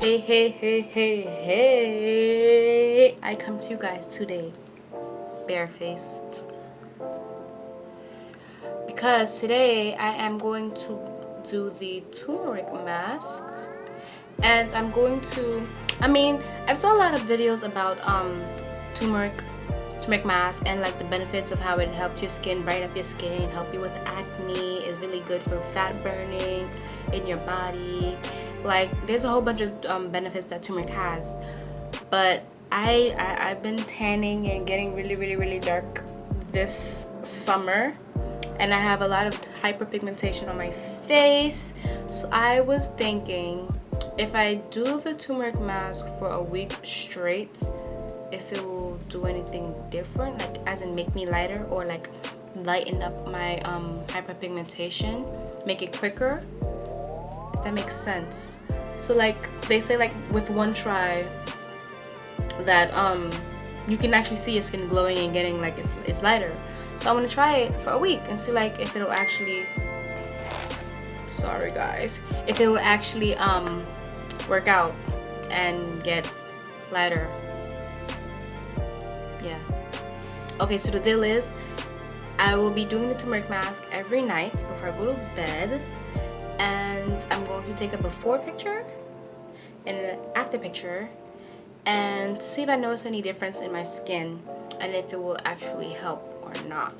Hey, I come to you guys today barefaced because today I am going to do the turmeric mask, and I'm going to, I've saw a lot of videos about turmeric mask and like the benefits of how it helps your skin, brighten up your skin, help you with acne, is really good for fat burning in your body. Like there's a whole bunch of benefits that turmeric has, but I've been tanning and getting really dark this summer, and I have a lot of hyperpigmentation on my face. So I was thinking, if I do the turmeric mask for a week straight, if it will do anything different, like as in make me lighter or like lighten up my hyperpigmentation, make it quicker, if that makes sense. So like they say, like with one try that you can actually see your skin glowing and getting like it's lighter. So I want to try it for a week and see like if it'll actually, sorry guys, if it will actually work out and get lighter. Yeah. Okay, so the deal is I will be doing the turmeric mask every night before I go to bed, and I'm going to take a before picture and an after picture and see if I notice any difference in my skin and if it will actually help or not.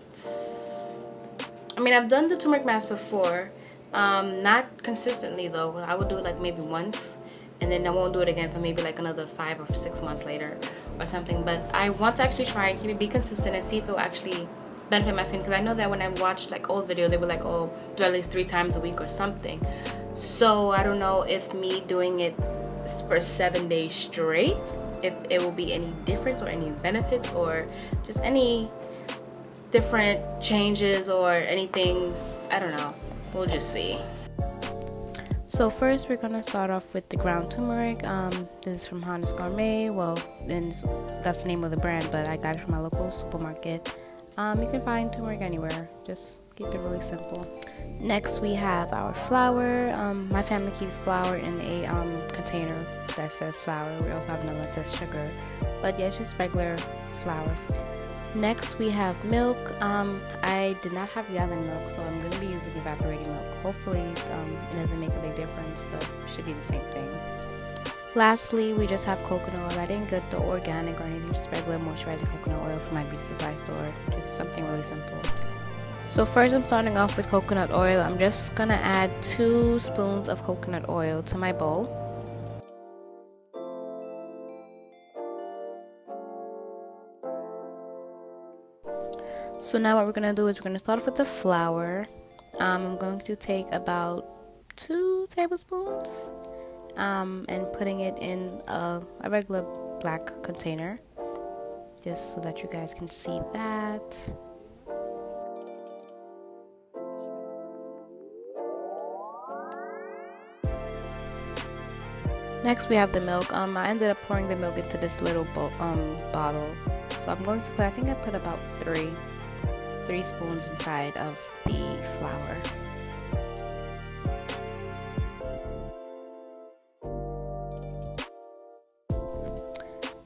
I've done the turmeric mask before, not consistently though. I would do it like maybe once, and then I won't do it again for maybe like another 5 or 6 months later or something. But I want to actually try and keep it, be consistent, and see if it will actually benefit my skin, because I know that when I watched like old videos, they were like, oh, do at least 3 times a week or something. So I don't know if me doing it for 7 days straight, if it will be any difference or any benefits or just any different changes or anything. I don't know, we'll just see. So first we're gonna start off with the ground turmeric. This is from Honest Gourmet. Well, and that's the name of the brand, but I got it from my local supermarket. You can find turmeric anywhere, just keep it really simple. Next we have our flour. My family keeps flour in a container that says flour. We also have another that says sugar, but yeah, it's just regular flour. Next we have milk. I did not have gallon milk, so I'm going to be using evaporating milk. Hopefully it doesn't make a big difference, but it should be the same thing. Lastly, we just have coconut oil. I didn't get the organic or anything, just regular moisturizing coconut oil from my beauty supply store. Just something really simple. So first I'm starting off with coconut oil. I'm just going to add 2 spoons of coconut oil to my bowl. So now what we're going to do is we're going to start off with the flour. I'm going to take about 2 tablespoons and putting it in a regular black container, just so that you guys can see that. Next we have the milk. I ended up pouring the milk into this little bottle. So I'm going to put, I think I put about 3 spoons inside of the flour.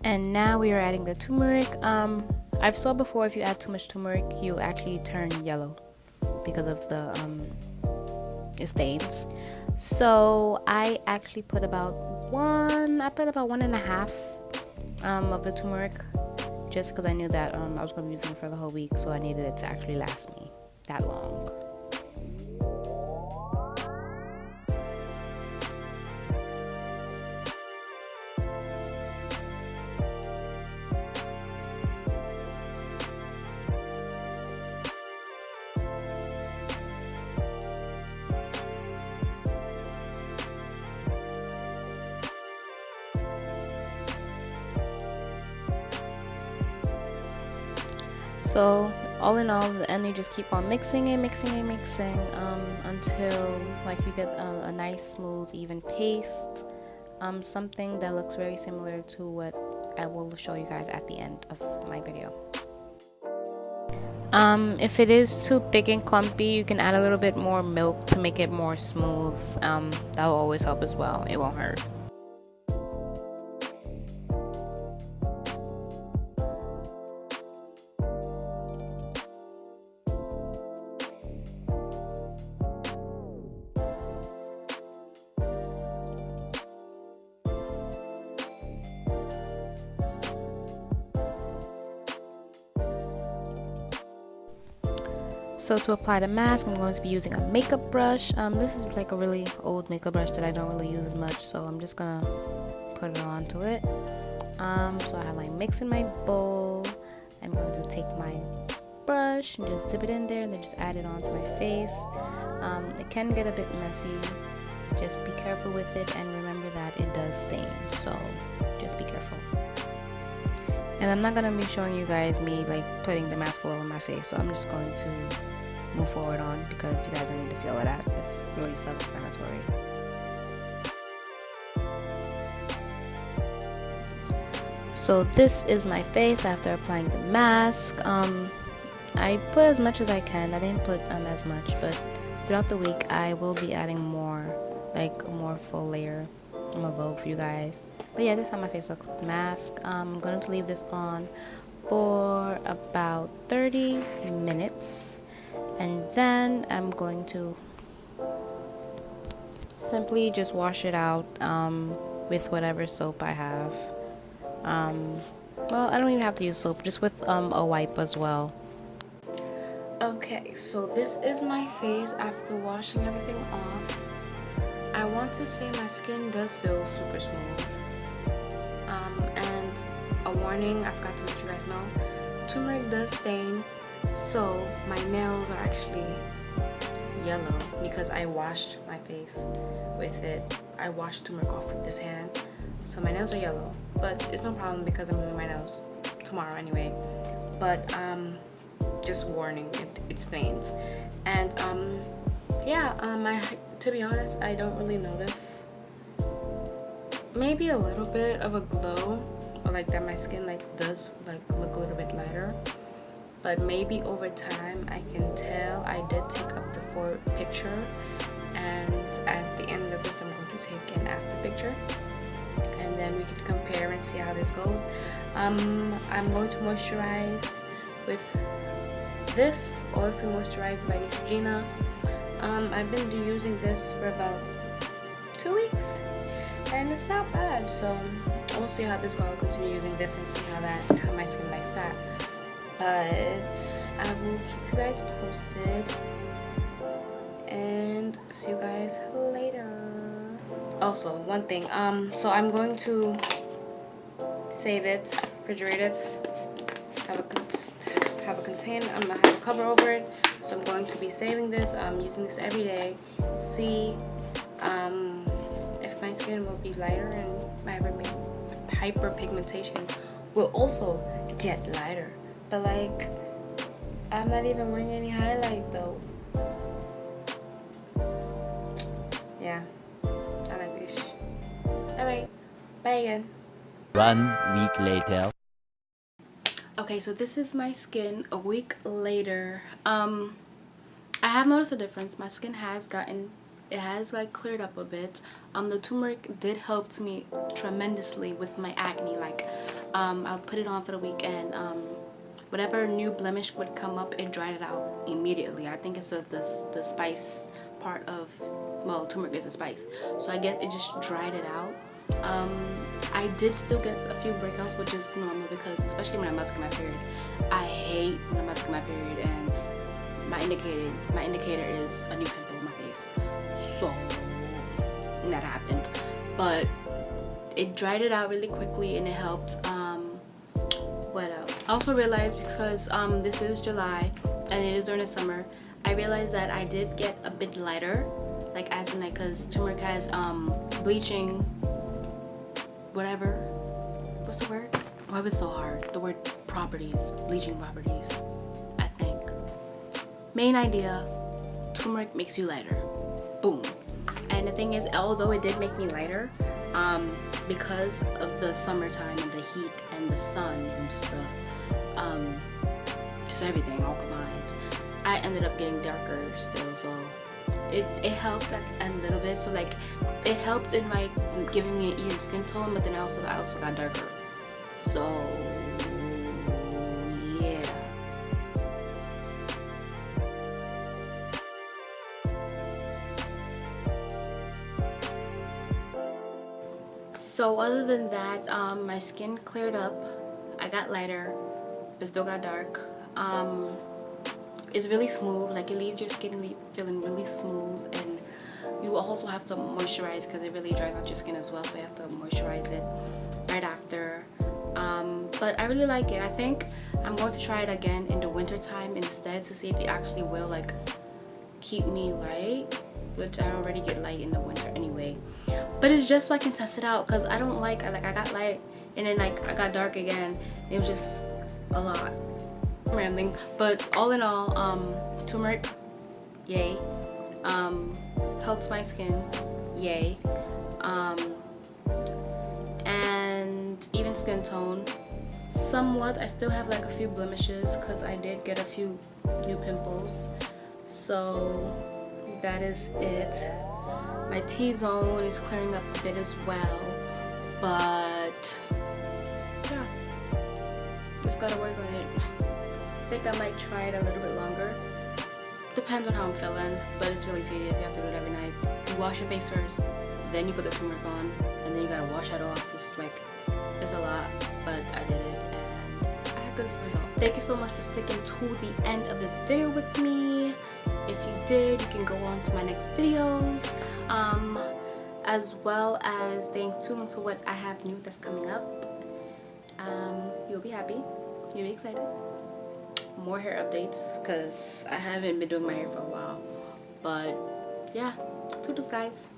And now we are adding the turmeric. I've saw before, if you add too much turmeric, you actually turn yellow because of the it stains. So I actually put about 1.5 of the turmeric, just because I knew that I was going to be using it for the whole week, so I needed it to actually last me that long. So all in all, and you just keep on mixing until like you get a nice smooth even paste, something that looks very similar to what I will show you guys at the end of my video. If it is too thick and clumpy, you can add a little bit more milk to make it more smooth. That will always help as well. It won't hurt. So to apply the mask, I'm going to be using a makeup brush. This is like a really old makeup brush that I don't really use as much, so I'm just gonna put it onto it. So I have my mix in my bowl. I'm going to take my brush and just dip it in there and then just add it onto my face. It can get a bit messy. Just be careful with it and remember that it does stain, so just be careful. And I'm not gonna be showing you guys me like putting the mask all over my face, so I'm just going to move forward on because you guys don't need to see all of that. It's really self-explanatory. So this is my face after applying the mask. I put as much as I can. I didn't put as much, but throughout the week I will be adding more, like a more full layer. I'm a Vogue for you guys. But yeah, this is how my face looks with the mask. I'm going to leave this on for about 30 minutes. And then I'm going to simply just wash it out with whatever soap I have. Well, I don't even have to use soap, just with a wipe as well. Okay, so this is my face after washing everything off. I want to say my skin does feel super smooth. And a warning, I forgot to let you guys know, turmeric does stain, so my nails are actually yellow because I washed my face with it. I washed turmeric off with this hand, so my nails are yellow, but it's no problem because I'm doing my nails tomorrow anyway. But just warning, it stains. And yeah, to be honest, I don't really notice. Maybe a little bit of a glow, or like that my skin like does like look a little bit lighter. But maybe over time I can tell. I did take a before picture, and at the end of this I'm going to take an after picture, and then we can compare and see how this goes. I'm going to moisturize with this oil-free moisturizer by Neutrogena. I've been using this for about 2 weeks and it's not bad, so we'll see how this goes. I'll continue using this and see how my skin likes that. But I will keep you guys posted and see you guys later. Also, one thing, so I'm going to save it, refrigerate it, have a container, I'm gonna have a cover over it. So I'm going to be saving this. I'm using this every day. See if my skin will be lighter and my hyperpigmentation will also get lighter. But like, I'm not even wearing any highlight though. Yeah, I like this. Alright, bye again. 1 week later. Okay, so this is my skin a week later. I have noticed a difference. My skin has like cleared up a bit. The turmeric did help me tremendously with my acne. Like, I'll put it on for the week, and whatever new blemish would come up, it dried it out immediately. I think it's the spice part of, well, turmeric is a spice, so I guess it just dried it out. I did still get a few breakouts, which is normal because especially when I'm about to get my period. I hate when I'm about to get my period, and my indicator is a new pimple on my face. So that happened, but it dried it out really quickly and it helped. What else? I also realized, because this is July and it is during the summer, I realized that I did get a bit lighter, like as in like, because turmeric has bleaching, whatever, what's the word? Why was it so hard? The word properties, bleaching properties, I think. Main idea, turmeric makes you lighter. Boom. And the thing is, although it did make me lighter, because of the summertime and the heat and the sun and just everything all combined, I ended up getting darker still. So it helped a little bit. So like, it helped in like giving me an even skin tone, but then I also got darker. So yeah. So other than that, my skin cleared up. I got lighter, but still got dark. it's really smooth. Like, it leaves your skin feeling really smooth, and you also have to moisturize because it really dries out your skin as well, so you have to moisturize it right after. But I really like it. I think I'm going to try it again in the winter time instead to see if it actually will like keep me light, which I already get light in the winter anyway. But it's just so I can test it out, because I don't like I got light and then like I got dark again. It was just a lot. I'm rambling, but all in all, turmeric, yay. Helps my skin, yay. And even skin tone, somewhat. I still have like a few blemishes because I did get a few new pimples, so that is it. My T-zone is clearing up a bit as well, but yeah, just gotta work on it. I think I might try it a little bit longer. Depends on how I'm feeling, but it's really tedious. You have to do it every night. You wash your face first, then you put the turmeric on, and then you gotta wash it off. It's like, it's a lot, but I did it and I had good results. Thank you so much for sticking to the end of this video with me. If you did, you can go on to my next videos, as well as staying tuned for what I have new that's coming up. You'll be happy, you'll be excited. More hair updates because I haven't been doing my hair for a while, but yeah, toodles guys.